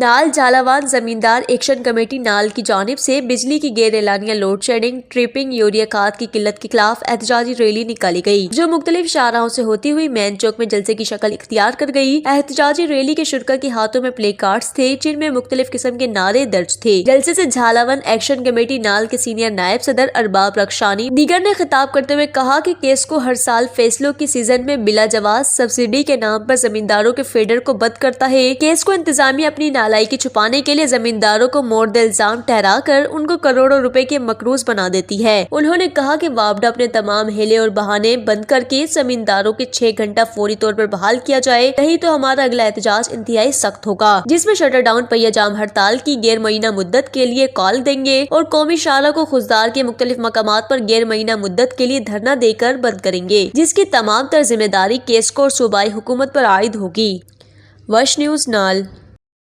नाल झालावान जमींदार action committee नाल की जानिब से बिजली की गैर एलानिया लोड शेडिंग, ट्रिपिंग, यूरिया खाद की किल्लत के खिलाफ एहतजाजी रैली निकाली गई, जो मुख्तलिफ शाहराहों से होती हुई मैन चौक में जलसे की शक्ल इख्तियार कर गई। एहतजाजी रैली के शुरका के हाथों में प्ले कार्ड्स थे, जिनमें मुख्तलिफ किस्म के नारे दर्ज थे। जलसे से झालावान एक्शन कमेटी नाल के सीनियर नायब सदर अरबाब रक्षानी दीगर ने खिताब करते हुए कहा कि केस को हर साल फैसलों की सीजन में बिला जवाज सब्सिडी के नाम पर जमींदारों के फेडर को बद करता है। केस को इंतजामिया अपनी नालायकी छुपाने के लिए जमींदारों को मोर्द इल्जाम ठहरा कर उनको करोड़ों रुपए के मकरूज बना देती है। उन्होंने कहा कि वापडा अपने तमाम हिले और बहाने बंद करके जमींदारों के 6 घंटा फौरी तौर पर बहाल किया जाए, नहीं तो हमारा अगला एहतजाज इंतहाई सख्त होगा, जिसमें शटर डाउन पहिया जाम हड़ताल की गैर महीना मुद्दत के लिए कॉल देंगे और कौमी शाहरा को खुजदार के मुख्तलिफ मकामात पर गैर महीना मुद्दत के लिए धरना देकर बंद करेंगे, जिसकी तमाम तर जिम्मेदारी केस को और सूबाई हुकूमत पर आयद होगी। वश न्यूज़ नाल।